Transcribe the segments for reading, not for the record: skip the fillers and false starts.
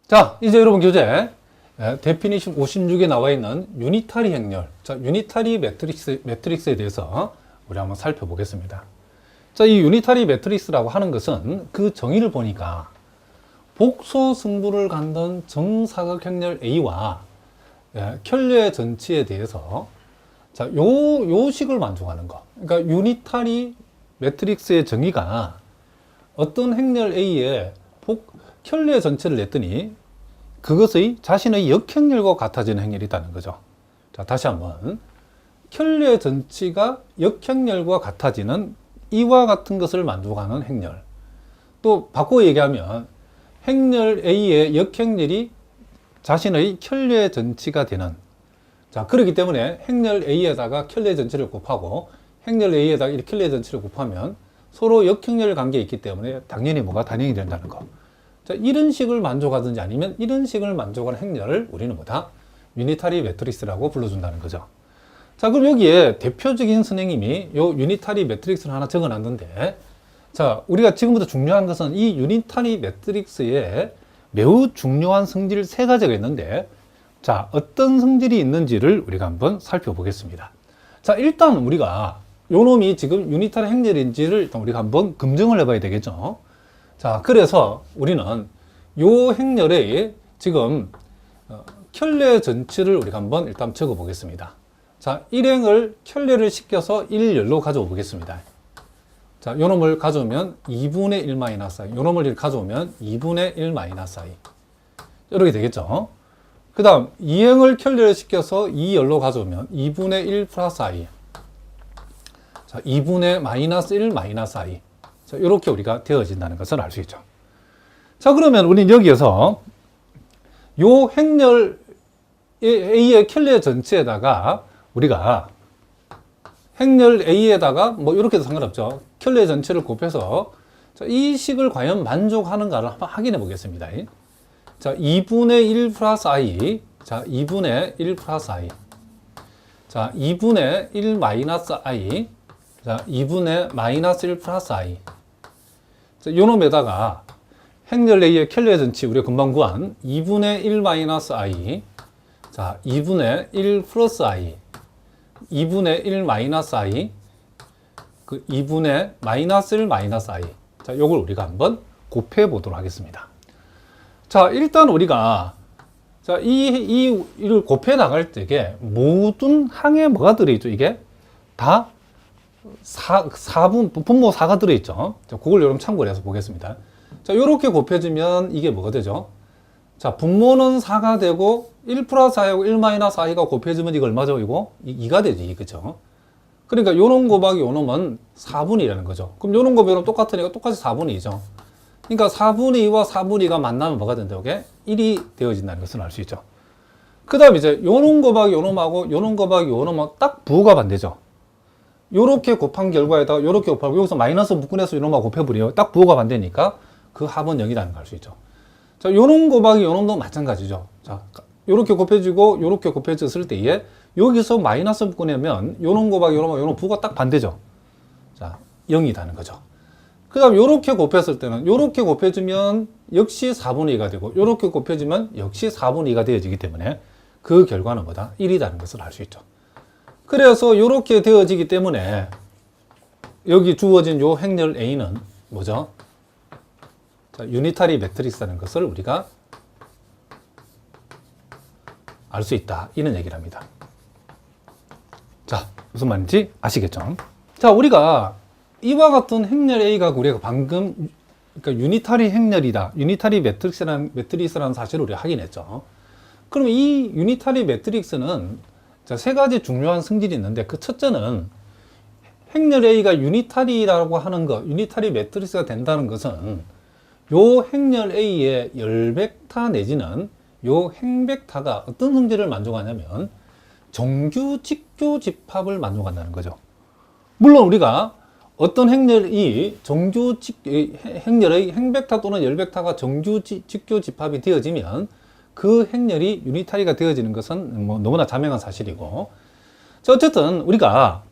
자, 이제 여러분 교재 데피니션 56에 나와 있는 유니타리 행렬, 자, 유니타리 매트릭스에 대해서 우리 한번 살펴보겠습니다. 자, 이 유니타리 매트릭스라고 하는 것은 그 정의를 보니까 복소 승부를 갖는 정사각 행렬 A와 켤레 전치에 대해서 자, 요 식을 만족하는 거. 그러니까 유니타리 매트릭스의 정의가 어떤 행렬 A에 켤레 전체를 냈더니 그것의 자신의 역행렬과 같아지는 행렬이 있다는 거죠. 자, 다시 한번. 켤레 전치가 역행렬과 같아지는 이와 같은 것을 만족하는 행렬. 또 바꿔 얘기하면 행렬 A의 역행렬이 자신의 켤레 전치가 되는, 자, 그렇기 때문에 행렬 A에다가 켤레 전치를 곱하고 행렬 A에다가 이 켤레 전치를 곱하면 서로 역행렬 관계에 있기 때문에 당연히 뭐가 단행이 된다는 거. 자, 이런 식을 만족하든지 아니면 이런 식을 만족하는 행렬을 우리는 뭐다? 유니타리 매트릭스라고 불러준다는 거죠. 자, 그럼 여기에 대표적인 선생님이 요 유니타리 매트릭스를 하나 적어 놨는데, 자, 우리가 지금부터 중요한 것은 이 유니타리 매트릭스에 매우 중요한 성질 세 가지가 있는데, 자, 어떤 성질이 있는지를 우리가 한번 살펴보겠습니다. 자, 일단 우리가 요 놈이 지금 유니타리 행렬인지를 일단 우리가 한번 검증을 해봐야 되겠죠. 자, 그래서 우리는 요 행렬의 지금 켤레 전치를 우리가 한번 일단 적어 보겠습니다. 자, 일행을 켤레를 시켜서 1열로 가져오 보겠습니다. 자, 요 놈을 가져오면 2분의 1 마이너스 i, 요 놈을 가져오면 2분의 1 마이너스 i. 이렇게 되겠죠. 그 다음, 2행을 켤레를 시켜서 2열로 가져오면 2분의 1 플러스 i. 자, 2분의 마이너스 1 마이너스 i. 자, 이렇게 우리가 되어진다는 것을 알 수 있죠. 자, 그러면 우리는 여기에서 요 행렬 A의 켤레 전체에다가 우리가 행렬 A에다가 뭐 이렇게 해도 상관없죠. 켤레 전체를 곱해서 자, 이 식을 과연 만족하는가를 한번 확인해 보겠습니다. 자, 2분의 1 플러스 i. 자, 2분의 1 플러스 i. 자, 2분의 1 마이너스 i. 자, 2분의 마이너스 1 플러스 i. 자, 요 놈에다가 행렬 A의 켤레 전치 우리가 금방 구한 2분의 1 마이너스 i. 자, 2분의 1 플러스 i. 2분의 1 마이너스 i. 그 2분의 마이너스 1 마이너스 i. 자, 요걸 우리가 한번 곱해 보도록 하겠습니다. 자, 일단 우리가 자, 이를 곱해 나갈 때에 모든 항에 뭐가 들어있죠? 이게 다 분모 4가 들어있죠. 자, 그걸 여러분 참고를 해서 보겠습니다. 자, 요렇게 곱해주면 이게 뭐가 되죠? 자, 분모는 4가 되고 1 플러스 i하고 1 마이너스 i가 곱해지면 이거 얼마죠? 이거 2가 되지, 그죠? 그러니까 요놈 곱하기 요놈은 4분의 2라는 거죠. 그럼 요놈 곱하기 요놈 똑같으니까 똑같이 4분의 2죠. 그러니까 4분의 2와 4분의 2가 만나면 뭐가 된다? 이게 1이 되어진다는 것을 알 수 있죠. 그 다음 이제 요놈 곱하기 요놈하고 요놈 곱하기 요놈은 딱 부호가 반대죠. 요렇게 곱한 결과에다가 요렇게 곱하고 여기서 마이너스 묶어내서 요놈하고 곱해버려요. 딱 부호가 반대니까 그 합은 0이라는 걸 알 수 있죠. 자, 요놈 곱하기 요놈도 마찬가지죠. 자, 요렇게 곱해지고 요렇게 곱해졌을 때에 여기서 마이너스 묶어내면 요놈 곱하기 요놈하고 요놈 부호가 딱 반대죠. 자, 0이라는 거죠. 그 다음 요렇게 곱했을 때는 요렇게 곱해주면 역시 4분의 2가 되고 요렇게 곱해주면 역시 4분의 2가 되어지기 때문에 그 결과는 뭐다? 1이라는 것을 알 수 있죠. 그래서 이렇게 되어지기 때문에 여기 주어진 요 행렬 A는 뭐죠? 자, 유니타리 매트릭스라는 것을 우리가 알 수 있다. 이런 얘기를 합니다. 자, 무슨 말인지 아시겠죠? 자, 우리가 이와 같은 행렬 A가 우리가 방금 그러니까 유니타리 행렬이다. 유니타리 매트릭스라는 사실을 우리가 확인했죠. 그럼 이 유니타리 매트릭스는 자, 세 가지 중요한 성질이 있는데 그 첫째는 행렬 A가 유니타리라고 하는 것, 유니타리 매트릭스가 된다는 것은 요 행렬 A의 열벡터 내지는 요 행벡터가 어떤 성질을 만족하냐면 정규 직교 집합을 만족한다는 거죠. 물론 우리가 어떤 행렬의 행렬의 행벡터 또는 열벡터가 정규 직교 집합이 되어지면 그 행렬이 유니타리가 되어지는 것은 뭐 너무나 자명한 사실이고, 자, 어쨌든 우리가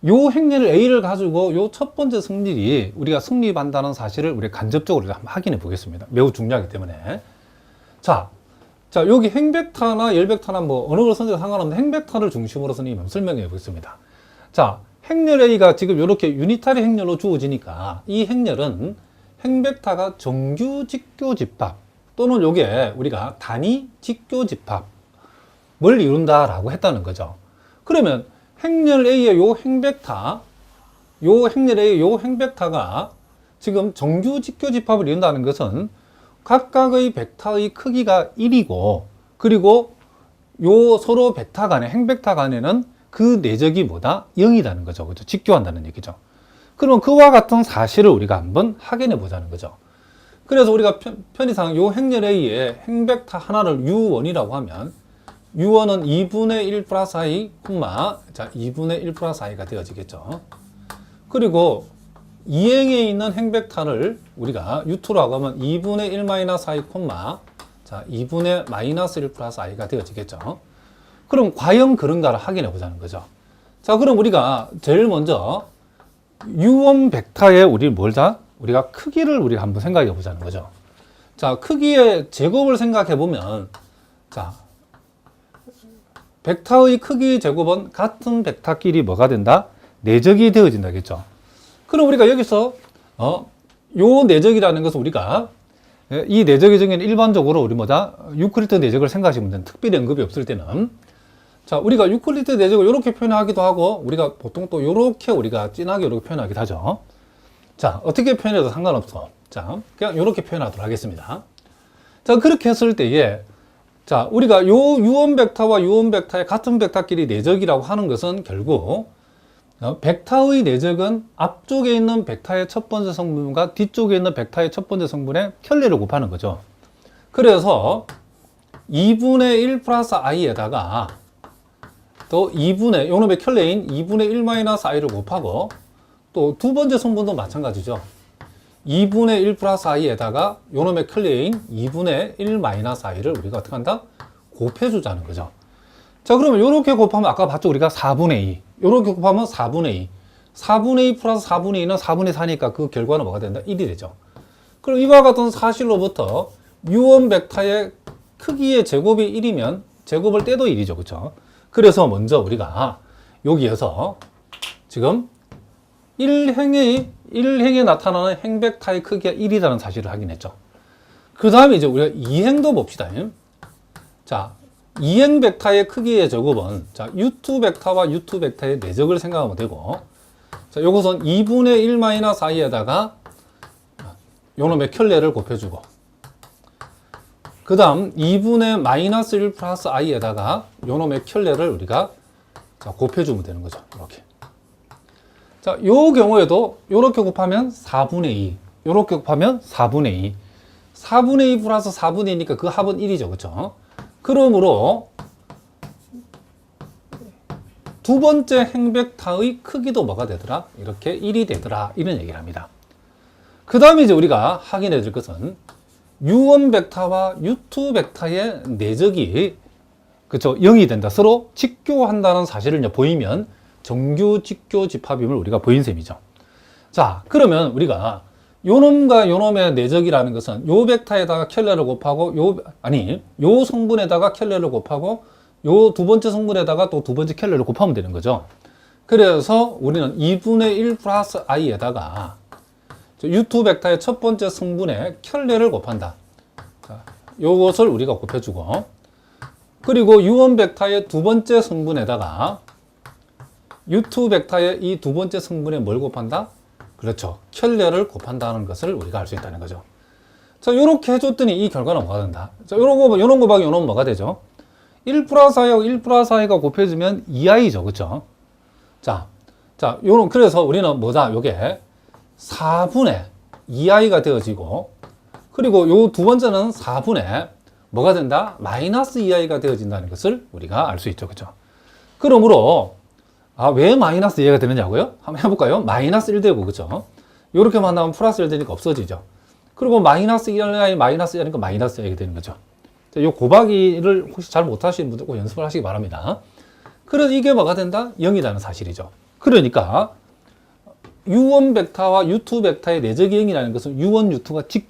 요 행렬 A를 가지고 요 첫 번째 성질이 우리가 성립한다는 사실을 우리가 간접적으로 한번 확인해 보겠습니다. 매우 중요하기 때문에. 자, 여기 행벡터나 열벡터나 뭐 어느 걸 선택해도 상관없는데 행벡터를 중심으로 선생님이 설명해 보겠습니다. 자, 행렬 A가 지금 이렇게 유니타리 행렬로 주어지니까 이 행렬은 행벡터가 정규 직교 집합 또는 요게 우리가 단위 직교 집합을 이룬다라고 했다는 거죠. 그러면 행렬 A의 요 행벡터, 요 행렬 A의 요 행벡터가 지금 정규 직교 집합을 이룬다는 것은 각각의 벡터의 크기가 1이고 그리고 요 서로 벡터 간에 행벡터 간에는 그 내적이 뭐다? 0이라는 거죠. 그죠? 직교한다는 얘기죠. 그러면 그와 같은 사실을 우리가 한번 확인해 보자는 거죠. 그래서 우리가 편의상 요 행렬 A의 행벡터 하나를 U1이라고 하면 U1은 2분의 1 플러스 I, 자, 2분의 1 플러스 I가 되어지겠죠. 그리고 이행에 있는 행벡터를 우리가 U2라고 하면 2분의 1 마이너스 I, 자, 2분의 마이너스 1 플러스 I가 되어지겠죠. 그럼 과연 그런가를 확인해 보자는 거죠. 자, 그럼 우리가 제일 먼저 U1 벡터의 우리가 크기를 우리가 한번 생각해 보자는 거죠. 자, 크기의 제곱을 생각해 보면, 자, 벡터의 크기 제곱은 같은 벡터끼리 뭐가 된다? 내적이 되어진다겠죠. 그럼 우리가 여기서 요 내적이라는 것은 우리가 이 내적의 정의는 일반적으로 우리 유클리드 내적을 생각하시면 되는 특별히 언급이 없을 때는 자, 우리가 유클리드 내적을 이렇게 표현하기도 하고 우리가 보통 또 이렇게 우리가 진하게 이렇게 표현하기도 하죠. 자, 어떻게 표현해도 상관없어. 자, 그냥 이렇게 표현하도록 하겠습니다. 자, 그렇게 했을 때에 자, 우리가 요 U1 벡터와 U1 벡터의 같은 벡터끼리 내적이라고 하는 것은 결국 벡터의 내적은 앞쪽에 있는 벡터의 첫 번째 성분과 뒤쪽에 있는 벡터의 첫 번째 성분의 켤레를 곱하는 거죠. 그래서 2분의 1 플러스 i에다가 또 2분의 요놈의 켤레인 2분의 1 마이너스 i를 곱하고 또 두 번째 성분도 마찬가지죠. 2분의 1 플러스 i에다가 요놈의 켤레인 2분의 1 마이너스 i를 우리가 어떻게 한다? 곱해주자는 거죠. 자, 그러면 요렇게 곱하면 아까 봤죠? 우리가 4분의 2. 요렇게 곱하면 4분의 2. 4분의 2 플러스 4분의 2는 4분의 4니까 그 결과는 뭐가 된다? 1이 되죠. 그럼 이와 같은 사실로부터 U1 벡터의 크기의 제곱이 1이면 제곱을 떼도 1이죠. 그렇죠? 그래서 먼저 우리가 여기에서 지금 1행에 나타나는 행벡터의 크기가 1이라는 사실을 확인했죠. 그 다음에 이제 우리가 2행도 봅시다. 자, 2행 벡터의 크기의 제곱은 자, U2 벡터와 U2 벡터의 내적을 생각하면 되고 자, 요것은 2분의 1 마이너스 i에다가 요놈의 켤레를 곱해주고 그 다음 2분의 마이너스 1 플러스 i에다가 요놈의 켤레를 우리가 자, 곱해주면 되는 거죠. 이렇게. 자, 요 경우에도 요렇게 곱하면 4분의 2 요렇게 곱하면 4분의 2 4분의 2 플러스 4분의 2니까 그 합은 1이죠. 그렇죠? 그러므로 두 번째 행벡터의 크기도 뭐가 되더라? 이렇게 1이 되더라. 이런 얘기를 합니다. 그 다음에 이제 우리가 확인해 줄 것은 U1 벡터와 U2 벡터의 내적이 그쵸 0이 된다. 서로 직교한다는 사실을 이제 보이면 정규 직교 집합임을 우리가 보인 셈이죠. 자, 그러면 우리가 요놈과 요놈의 내적이라는 것은 요 벡터에다가 켤레를 곱하고 요 성분에다가 켤레를 곱하고 요 두 번째 성분에다가 또 두 번째 켤레를 곱하면 되는 거죠. 그래서 우리는 2분의 1 플러스 i에다가 U2 벡터의 첫 번째 성분에 켤레를 곱한다. 자, 요것을 우리가 곱해주고 그리고 U1 벡터의 두 번째 성분에다가 U2 벡터의 이 두 번째 성분에 뭘 곱한다? 그렇죠. 켤레를 곱한다는 것을 우리가 알 수 있다는 거죠. 자, 요렇게 해줬더니 이 결과는 뭐가 된다? 자, 요런 거 곱하기 요런 뭐가 되죠? 1 플러스 i하고 1 플러스 i가 곱해지면 2i죠. 그쵸? 자, 그래서 우리는 뭐다? 요게 4분의 2i가 되어지고, 그리고 요 두 번째는 4분의 뭐가 된다? 마이너스 2i가 되어진다는 것을 우리가 알 수 있죠. 그쵸? 그러므로, 왜 마이너스 2i가 되느냐고요? 한번 해볼까요? 마이너스 1 되고, 그쵸? 요렇게 만나면 플러스 1 되니까 없어지죠. 그리고 마이너스 2i, 마이너스 2이니까 마이너스 2이가 되는 거죠. 자, 요 곱하기를 혹시 잘 못하시는 분들 꼭 연습을 하시기 바랍니다. 그래서 이게 뭐가 된다? 0이라는 사실이죠. 그러니까 U1 벡터와 U2 벡터의 내적 0이라는 것은 U1, U2가